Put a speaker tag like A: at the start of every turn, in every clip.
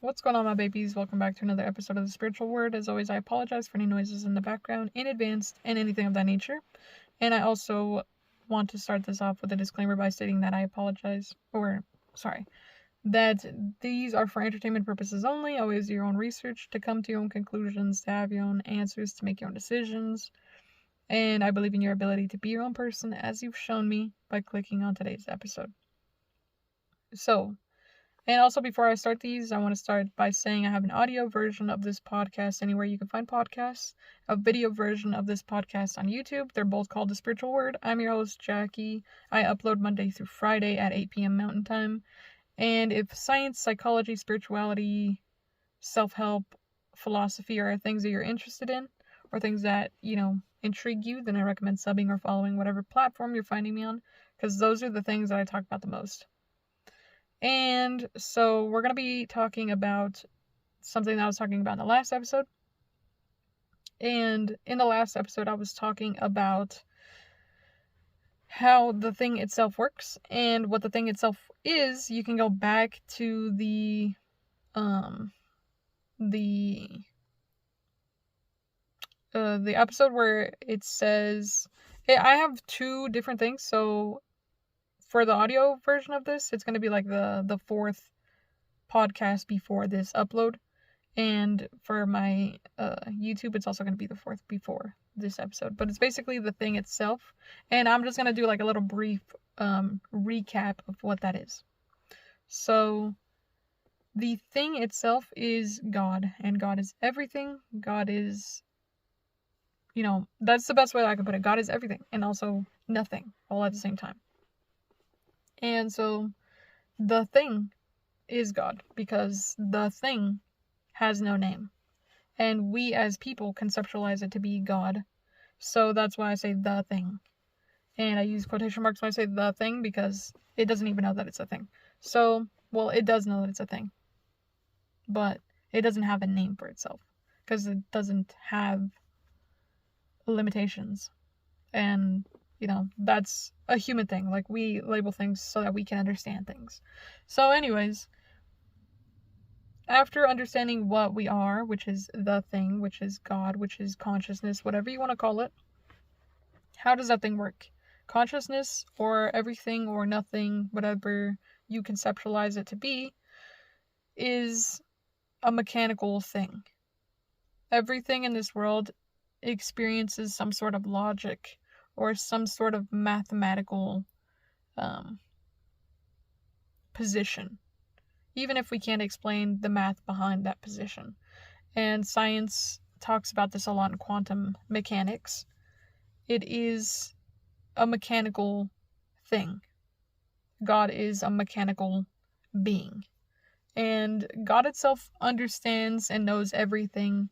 A: What's going on, my babies? Welcome back to another episode of The Spiritual Word. As always, I apologize for any noises in the background in advance and anything of that nature. And I also want to start this off with a disclaimer by stating that that these are for entertainment purposes only. Always do your own research to come to your own conclusions, to have your own answers, to make your own decisions. And I believe in your ability to be your own person, as you've shown me by clicking on today's episode. And also, before I start these, I want to start by saying I have an audio version of this podcast anywhere you can find podcasts, a video version of this podcast on YouTube. They're both called The Spiritual Word. I'm your host, Jackie. I upload Monday through Friday at 8 p.m. Mountain Time. And if science, psychology, spirituality, self-help, philosophy are things that you're interested in, or things that, intrigue you, then I recommend subbing or following whatever platform you're finding me on, because those are the things that I talk about the most. And so we're going to be talking about something that I was talking about in the last episode. And in the last episode, I was talking about how the thing itself works. And what the thing itself is, you can go back to the episode where it says, I have two different things. So for the audio version of this, it's going to be like the fourth podcast before this upload. And for my YouTube, it's also going to be the fourth before this episode. But it's basically the thing itself. And I'm just going to do like a little brief recap of what that is. So the thing itself is God. And God is everything. God is, that's the best way I can put it. God is everything and also nothing all at the same time. And so the thing is God, because the thing has no name. And we as people conceptualize it to be God. So that's why I say the thing. And I use quotation marks when I say the thing because it doesn't even know that it's a thing. So, well, it does know that it's a thing. But it doesn't have a name for itself because it doesn't have limitations. And that's a human thing. Like, we label things so that we can understand things. So anyways, after understanding what we are, which is the thing, which is God, which is consciousness, whatever you want to call it, how does that thing work? Consciousness, or everything or nothing, whatever you conceptualize it to be, is a mechanical thing. Everything in this world experiences some sort of logic or some sort of mathematical position, even if we can't explain the math behind that position. And science talks about this a lot in quantum mechanics. It is a mechanical thing. God is a mechanical being. And God itself understands and knows everything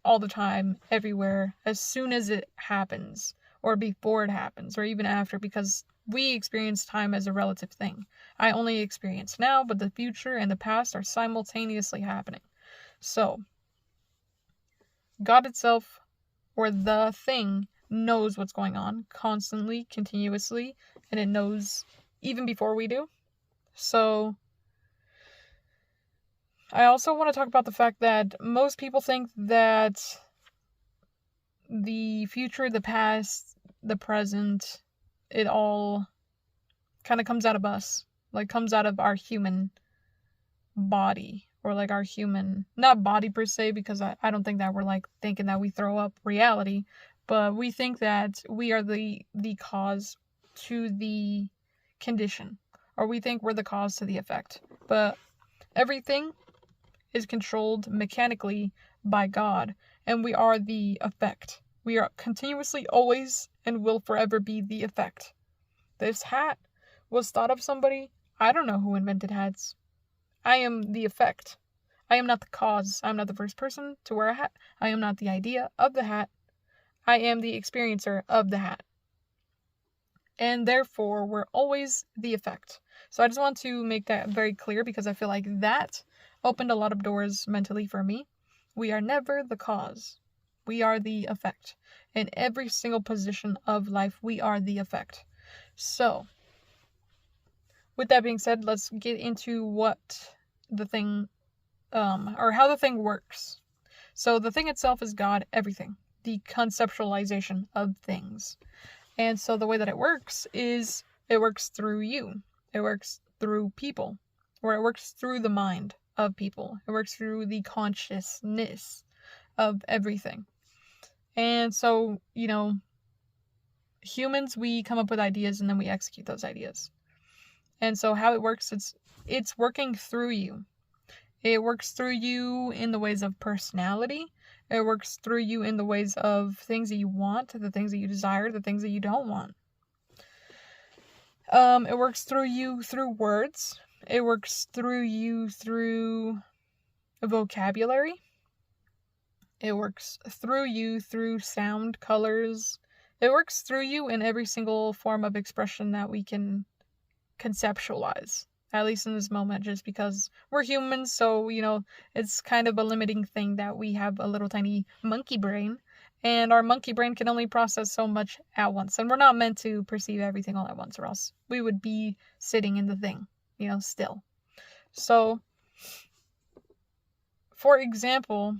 A: all the time, everywhere, as soon as it happens, or before it happens, or even after, because we experience time as a relative thing. I only experience now, but the future and the past are simultaneously happening. So, God itself, or the thing, knows what's going on constantly, continuously, and it knows even before we do. So, I also want to talk about the fact that most people think that the future, the past, the present, it all kind of comes out of us. Like, comes out of our human body. Or like our human, not body per se, because I don't think that we're like thinking that we throw up reality. But we think that we are the cause to the condition. Or we think we're the cause to the effect. But everything is controlled mechanically by God, and we are the effect. We are continuously, always, and will forever be the effect. This hat was thought of somebody. I don't know who invented hats. I am the effect. I am not the cause. I'm not the first person to wear a hat. I am not the idea of the hat. I am the experiencer of the hat. And therefore, we're always the effect. So I just want to make that very clear, because I feel like that opened a lot of doors mentally for me. We are never the cause. We are the effect. In every single position of life, we are the effect. So, with that being said, let's get into what the thing or how the thing works. So the thing itself is God, everything, the conceptualization of things. And so the way that it works is it works through you. It works through people, or it works through the mind of people. It works through the consciousness of everything. And so, humans, we come up with ideas and then we execute those ideas. And so how it works, it's working through you. It works through you in the ways of personality. It works through you in the ways of things that you want, the things that you desire, the things that you don't want. It works through you through words. It works through you through vocabulary. It works through you through sound, colors. It works through you in every single form of expression that we can conceptualize, at least in this moment, just because we're humans, so, it's kind of a limiting thing that we have a little tiny monkey brain, and our monkey brain can only process so much at once, and we're not meant to perceive everything all at once, or else we would be sitting in the thing, still. So, for example,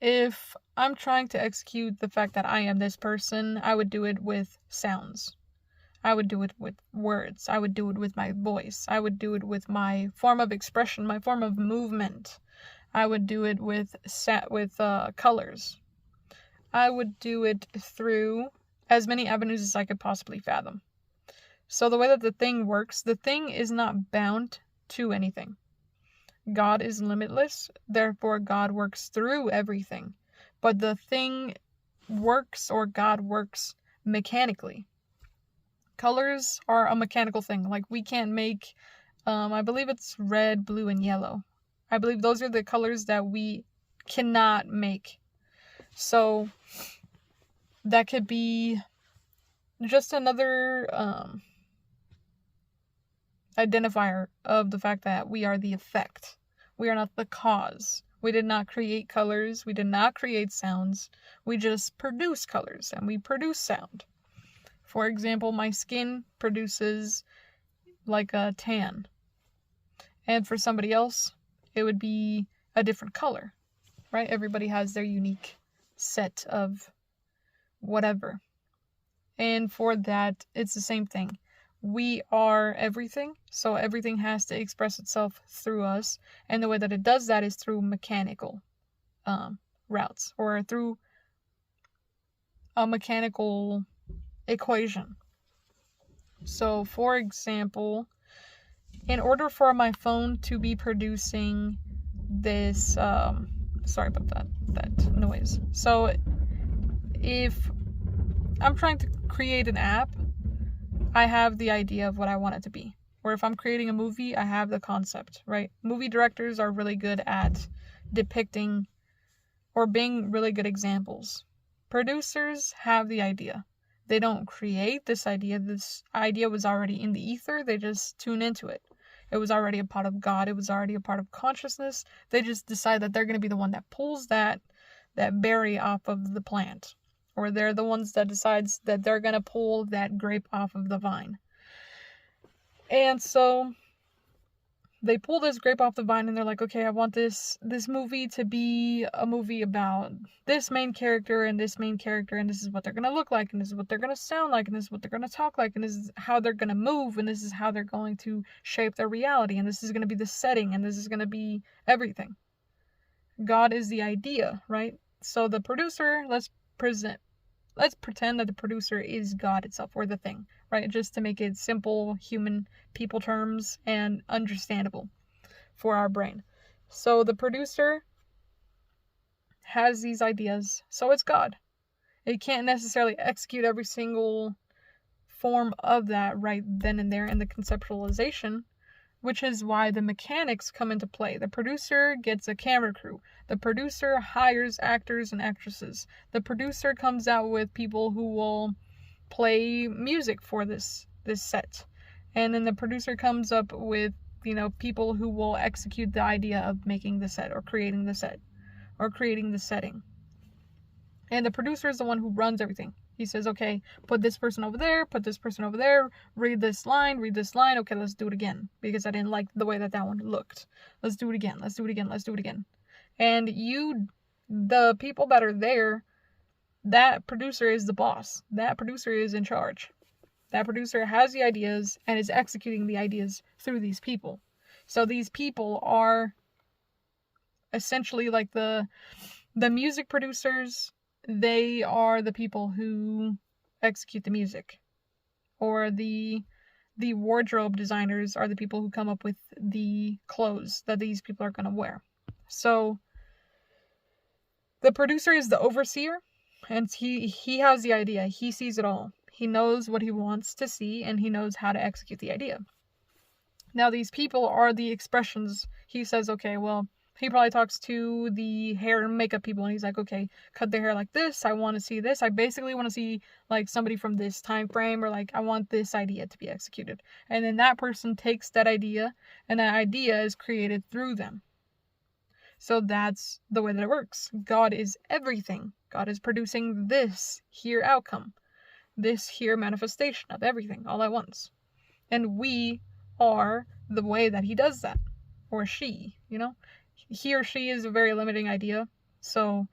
A: if I'm trying to execute the fact that I am this person, I would do it with sounds. I would do it with words. I would do it with my voice. I would do it with my form of expression, my form of movement. I would do it with colors. I would do it through as many avenues as I could possibly fathom. So the way that the thing works, the thing is not bound to anything. God is limitless, therefore God works through everything. But the thing works, or God works, mechanically. Colors are a mechanical thing. Like, we can't make, I believe it's red, blue, and yellow. I believe those are the colors that we cannot make. So that could be just another identifier of the fact that we are the effect. We are not the cause. We did not create colors. We did not create sounds. We just produce colors and we produce sound. For example, my skin produces like a tan. And for somebody else, it would be a different color, right? Everybody has their unique set of whatever. And for that, it's the same thing. We are everything, so everything has to express itself through us, and the way that it does that is through mechanical routes, or through a mechanical equation. So, for example, in order for my phone to be producing this, sorry about that noise. So, if I'm trying to create an app, I have the idea of what I want it to be. Or if I'm creating a movie, I have the concept, right? Movie directors are really good at depicting or being really good examples. Producers have the idea. They don't create this idea. This idea was already in the ether. They just tune into it. It was already a part of God. It was already a part of consciousness. They just decide that they're going to be the one that pulls that berry off of the plant. Or they're the ones that decides that they're going to pull that grape off of the vine. And so they pull this grape off the vine and they're like, okay, I want this movie to be a movie about this main character and this main character, and this is what they're going to look like, and this is what they're going to sound like, and this is what they're going to talk like, and this is how they're going to move, and this is how they're going to shape their reality, and this is going to be the setting, and this is going to be everything. God is the idea, right? So the producer, let's pretend that the producer is God itself, or the thing, right? Just to make it simple, human people terms and understandable for our brain. So the producer has these ideas, so it's God. It can't necessarily execute every single form of that right then and there in the conceptualization, which is why the mechanics come into play. The producer gets a camera crew. The producer hires actors and actresses. The producer comes out with people who will play music for this set. And then the producer comes up with, people who will execute the idea of making the set, or creating the set, or creating the setting. And the producer is the one who runs everything. He says, okay, put this person over there, put this person over there, read this line, okay, let's do it again, because I didn't like the way that one looked. Let's do it again, let's do it again, let's do it again. And the people that are there, that producer is the boss. That producer is in charge. That producer has the ideas and is executing the ideas through these people. So these people are essentially like the music producers. They are the people who execute the music. Or the wardrobe designers are the people who come up with the clothes that these people are going to wear. So the producer is the overseer, and he has the idea. He sees it all. He knows what he wants to see, and he knows how to execute the idea. Now, these people are the expressions. He says, okay, well, he probably talks to the hair and makeup people, and he's like, okay, cut their hair like this. I want to see this. I basically want to see, like, somebody from this time frame, or, like, I want this idea to be executed. And then that person takes that idea, and that idea is created through them. So that's the way that it works. God is everything. God is producing this here outcome, this here manifestation of everything all at once. And we are the way that he does that. Or she, He or she is a very limiting idea. So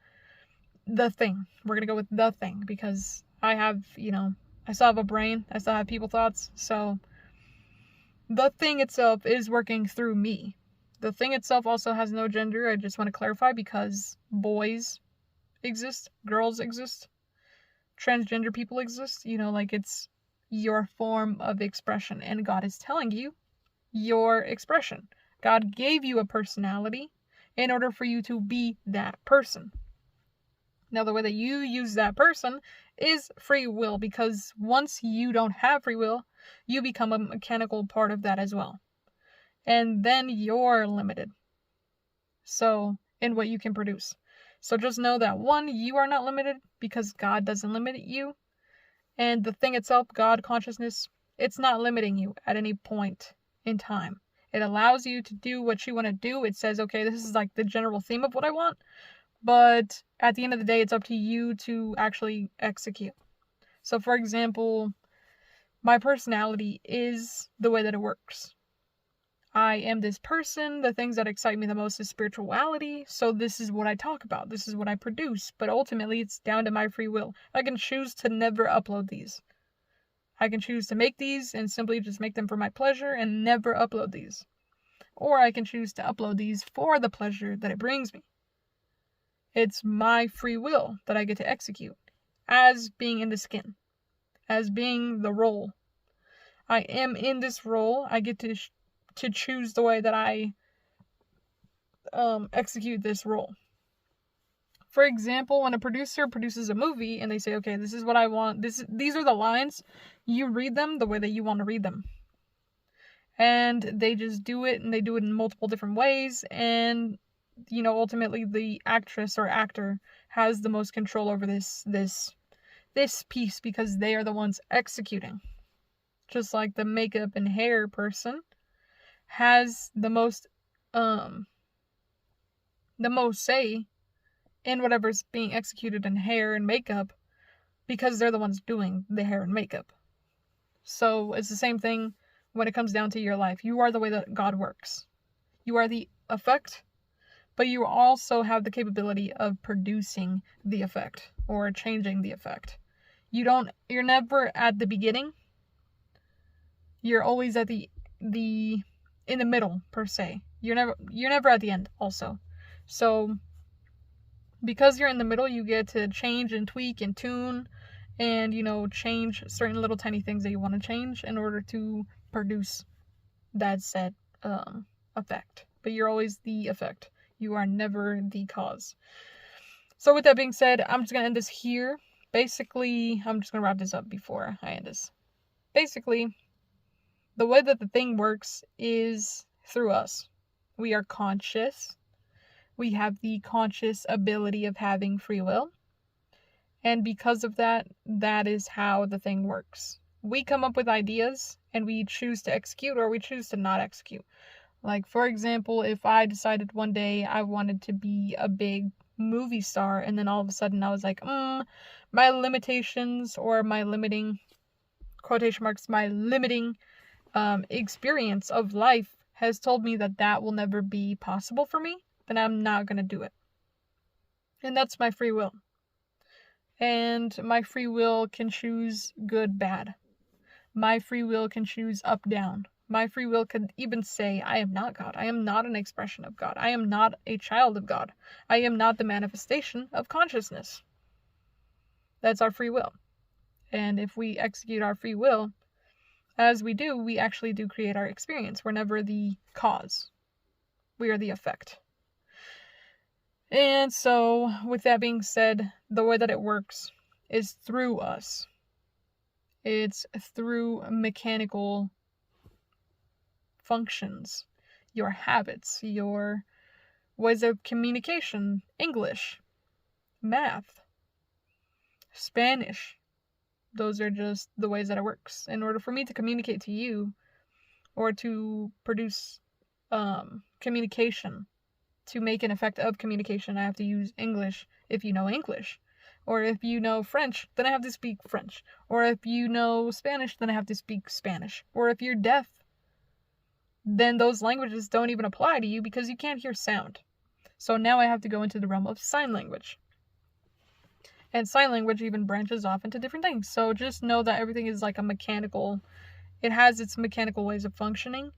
A: the thing. We're going to go with the thing, because I have, I still have a brain. I still have people thoughts. So the thing itself is working through me. The thing itself also has no gender. I just want to clarify, because boys exist, girls exist, transgender people exist. It's your form of expression, and God is telling you your expression. God gave you a personality in order for you to be that person. Now, the way that you use that person is free will, because once you don't have free will, you become a mechanical part of that as well. And then you're limited. So, in what you can produce. So just know that, one, you are not limited, because God doesn't limit you. And the thing itself, God consciousness, it's not limiting you at any point in time. It allows you to do what you want to do. It says, okay, this is like the general theme of what I want. But at the end of the day, it's up to you to actually execute. So, for example, my personality is the way that it works. I am this person. The things that excite me the most is spirituality. So this is what I talk about. This is what I produce. But ultimately, it's down to my free will. I can choose to never upload these. I can choose to make these and simply just make them for my pleasure and never upload these. Or I can choose to upload these for the pleasure that it brings me. It's my free will that I get to execute as being in the skin, as being the role. I am in this role. I get to choose the way that I execute this role. For example, when a producer produces a movie and they say, okay, this is what I want, these are the lines, you read them the way that you want to read them. And they just do it, and they do it in multiple different ways, and ultimately the actress or actor has the most control over this piece, because they are the ones executing. Just like the makeup and hair person has the most say in whatever's being executed in hair and makeup, because they're the ones doing the hair and makeup. So it's the same thing when it comes down to your life. You are the way that God works. You are the effect, but you also have the capability of producing the effect or changing the effect. You're never at the beginning. You're always at in the middle, per se. You're never at the end also. So because you're in the middle, you get to change and tweak and tune and change certain little tiny things that you want to change in order to produce that said effect. But you're always the effect. You are never the cause. So with that being said, I'm just going to end this here. Basically, I'm just going to wrap this up before I end this. Basically, the way that the thing works is through us. We are conscious. We have the conscious ability of having free will. And because of that, that is how the thing works. We come up with ideas and we choose to execute, or we choose to not execute. Like, for example, if I decided one day I wanted to be a big movie star, and then all of a sudden I was like, my limitations or my limiting, quotation marks, my limiting experience of life has told me that that will never be possible for me, then I'm not going to do it. And that's my free will. And my free will can choose good, bad. My free will can choose up, down. My free will could even say, I am not God. I am not an expression of God. I am not a child of God. I am not the manifestation of consciousness. That's our free will. And if we execute our free will, as we do, we actually do create our experience. We're never the cause. We are the effect. And so, with that being said, the way that it works is through us. It's through mechanical functions, your habits, your ways of communication, English, math, Spanish. Those are just the ways that it works. In order for me to communicate to you or to produce communication, to make an effect of communication, I have to use English if you know English. Or if you know French, then I have to speak French. Or if you know Spanish, then I have to speak Spanish. Or if you're deaf, then those languages don't even apply to you because you can't hear sound. So now I have to go into the realm of sign language. And sign language even branches off into different things. So just know that everything is like a mechanical, it has its mechanical ways of functioning.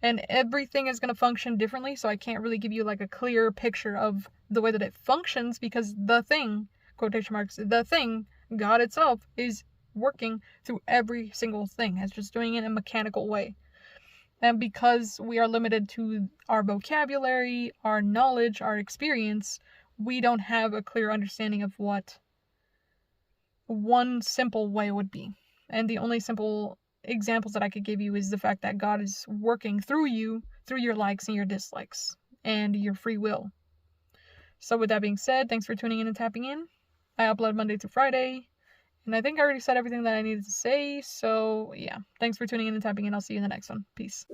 A: And everything is going to function differently, so I can't really give you like a clear picture of the way that it functions because the thing, quotation marks, the thing, God itself, is working through every single thing. It's just doing it in a mechanical way. And because we are limited to our vocabulary, our knowledge, our experience, we don't have a clear understanding of what one simple way would be. And the only simple examples that I could give you is the fact that God is working through you, through your likes and your dislikes, and your free will. So with that being said, thanks for tuning in and tapping in. I upload Monday through Friday, and I think I already said everything that I needed to say, so yeah. Thanks for tuning in and tapping in. I'll see you in the next one. Peace.